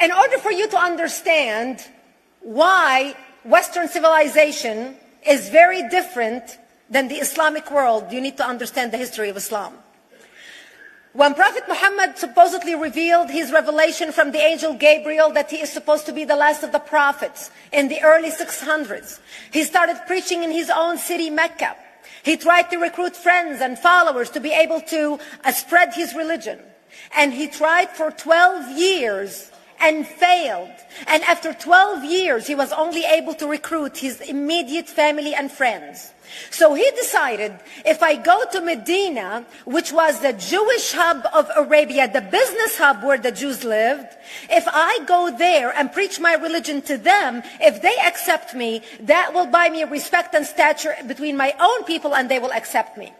In order for you to understand why Western civilization is very different than the Islamic world, you need to understand the history of Islam. When Prophet Muhammad supposedly revealed his revelation from the angel Gabriel that he is supposed to be the last of the prophets in the early 600s, he started preaching in his own city, Mecca. He tried to recruit friends and followers to be able to spread his religion. And he tried for 12 years and failed. And after 12 years, he was only able to recruit his immediate family and friends. So he decided, if I go to Medina, which was the Jewish hub of Arabia, the business hub where the Jews lived, if I go there and preach my religion to them, if they accept me, that will buy me respect and stature between my own people, and they will accept me.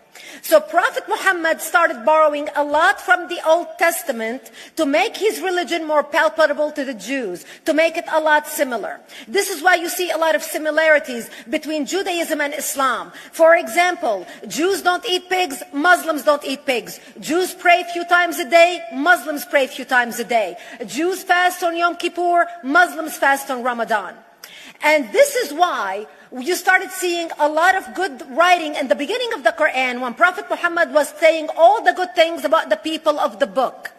So Prophet Muhammad started borrowing a lot from the Old Testament to make his religion more palpable to the Jews, to make it a lot similar. This is why you see a lot of similarities between Judaism and Islam. For example, Jews don't eat pigs, Muslims don't eat pigs. Jews pray a few times a day, Muslims pray a few times a day. Jews fast on Yom Kippur, Muslims fast on Ramadan. And this is why you started seeing a lot of good writing in the beginning of the Quran when Prophet Muhammad was saying all the good things about the people of the book.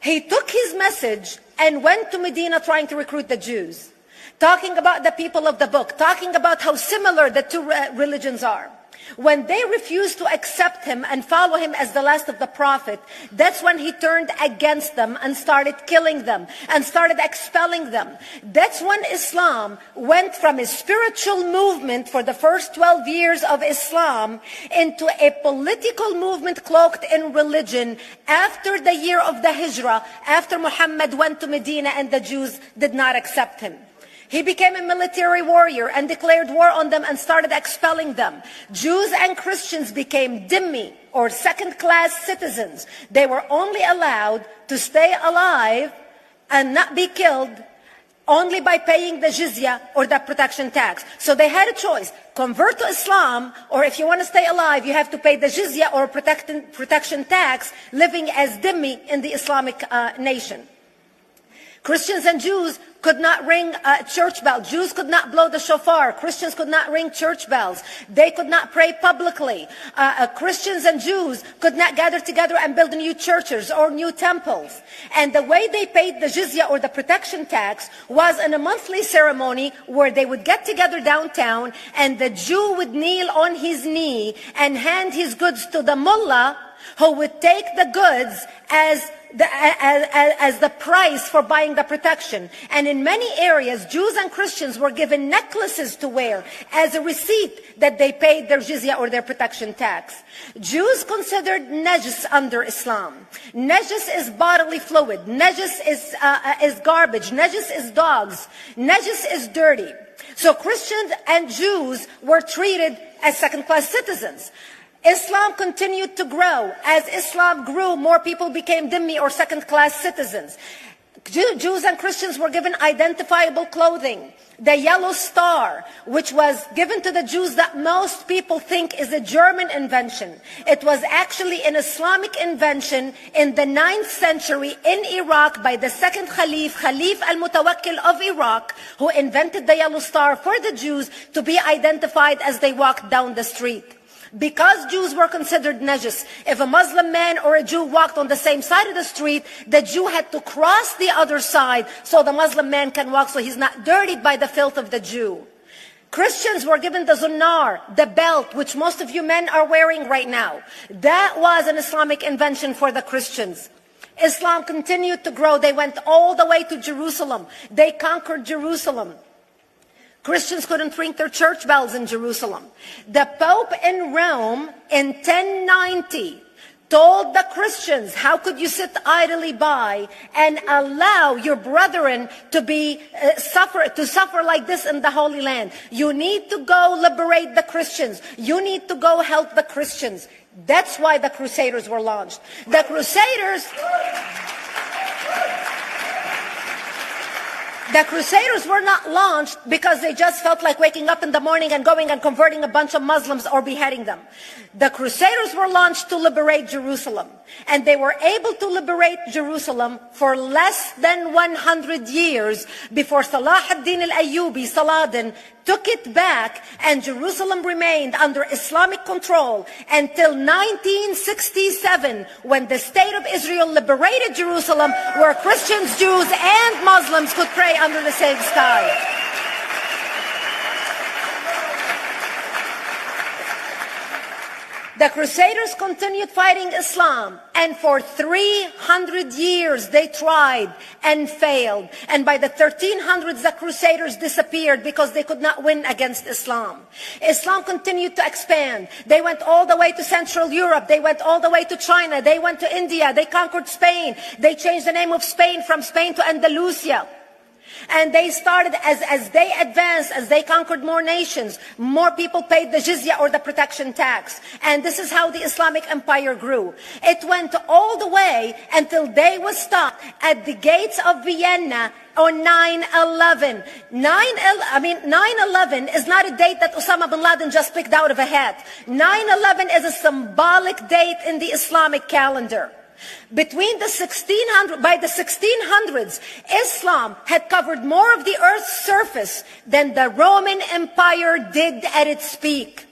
He took his message and went to Medina trying to recruit the Jews, talking about the people of the book, talking about how similar the two religions are. When they refused to accept him and follow him as the last of the prophet, that's when he turned against them and started killing them and started expelling them. That's when Islam went from a spiritual movement for the first 12 years of Islam into a political movement cloaked in religion after the year of the Hijrah, after Muhammad went to Medina and the Jews did not accept him. He became a military warrior and declared war on them and started expelling them. Jews and Christians became dhimmi, or second-class citizens. They were only allowed to stay alive and not be killed only by paying the jizya or the protection tax. So they had a choice: convert to Islam, or if you want to stay alive, you have to pay the jizya or protection tax, living as dhimmi in the Islamic nation. Christians and Jews could not ring church bells. Jews could not blow the shofar. Christians could not ring church bells. They could not pray publicly. Christians and Jews could not gather together and build new churches or new temples. And the way they paid the jizya or the protection tax was in a monthly ceremony where they would get together downtown and the Jew would kneel on his knee and hand his goods to the mullah, who would take the goods as the price for buying the protection. And in many areas, Jews and Christians were given necklaces to wear as a receipt that they paid their jizya or their protection tax. Jews considered najis under Islam. Najis is bodily fluid. Najis is garbage. Najis is dogs. Najis is dirty. So Christians and Jews were treated as second-class citizens. Islam continued to grow. As Islam grew, more people became dhimmi or second-class citizens. Jews and Christians were given identifiable clothing. The yellow star, which was given to the Jews that most people think is a German invention. It was actually an Islamic invention in the 9th century in Iraq by the second Khalif al-Mutawakkil of Iraq, who invented the yellow star for the Jews to be identified as they walked down the street. Because Jews were considered najis, if a Muslim man or a Jew walked on the same side of the street, the Jew had to cross the other side so the Muslim man can walk, so he's not dirtied by the filth of the Jew. Christians were given the zunnar, the belt, which most of you men are wearing right now. That was an Islamic invention for the Christians. Islam continued to grow. They went all the way to Jerusalem. They conquered Jerusalem. Christians couldn't ring their church bells in Jerusalem. The Pope in Rome in 1090 told the Christians, how could you sit idly by and allow your brethren to suffer like this in the Holy Land? You need to go liberate the Christians. You need to go help the Christians. That's why the Crusaders were launched. The Crusaders were not launched because they just felt like waking up in the morning and going and converting a bunch of Muslims or beheading them. The Crusaders were launched to liberate Jerusalem. And they were able to liberate Jerusalem for less than 100 years before Salah ad-Din al-Ayyubi, Saladin, took it back, and Jerusalem remained under Islamic control until 1967, when the State of Israel liberated Jerusalem, where Christians, Jews, and Muslims could pray under the same sky. The Crusaders continued fighting Islam, and for 300 years they tried and failed. And by the 1300s, the Crusaders disappeared because they could not win against Islam. Islam continued to expand. They went all the way to Central Europe. They went all the way to China. They went to India. They conquered Spain. They changed the name of Spain from Spain to Andalusia. And they started, as they advanced, as they conquered more nations, more people paid the jizya, or the protection tax. And this is how the Islamic Empire grew. It went all the way until they was stopped at the gates of Vienna on 9/11. 9/11 is not a date that Osama bin Laden just picked out of a hat. 9/11 is a symbolic date in the Islamic calendar. By the 1600s, Islam had covered more of the earth's surface than the Roman Empire did at its peak.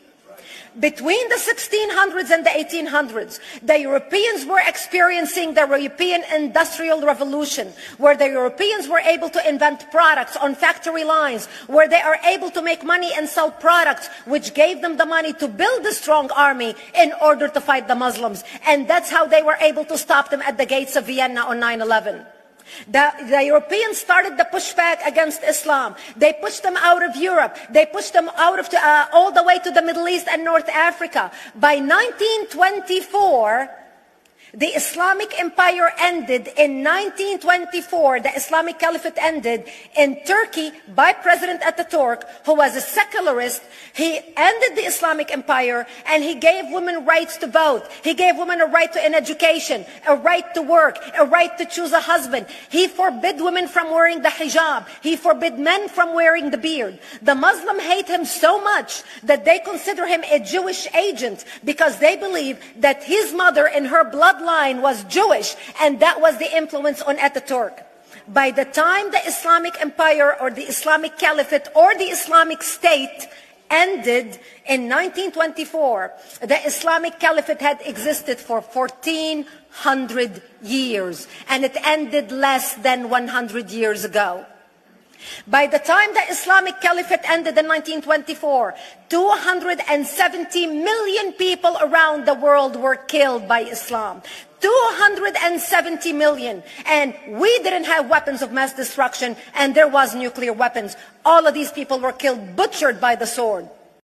Between the 1600s and the 1800s, the Europeans were experiencing the European Industrial Revolution, where the Europeans were able to invent products on factory lines, where they are able to make money and sell products, which gave them the money to build a strong army in order to fight the Muslims. And that's how they were able to stop them at the gates of Vienna on 9/11. The Europeans started the pushback against Islam. They pushed them out of Europe. They pushed them out of all the way to the Middle East and North Africa. By 1924, the Islamic Empire ended. In 1924, the Islamic Caliphate ended in Turkey by President Ataturk, who was a secularist. He ended the Islamic Empire, and he gave women rights to vote. He gave women a right to an education, a right to work, a right to choose a husband. He forbid women from wearing the hijab. He forbid men from wearing the beard. The Muslims hate him so much that they consider him a Jewish agent, because they believe that his mother and her bloodline was Jewish, and that was the influence on Ataturk. By the time the Islamic Empire, or the Islamic Caliphate, or the Islamic State ended in 1924, the Islamic Caliphate had existed for 1400 years, and it ended less than 100 years ago. By the time the Islamic Caliphate ended in 1924, 270 million people around the world were killed by Islam. 270 million. And we didn't have weapons of mass destruction, and there was nuclear weapons. All of these people were killed, butchered by the sword.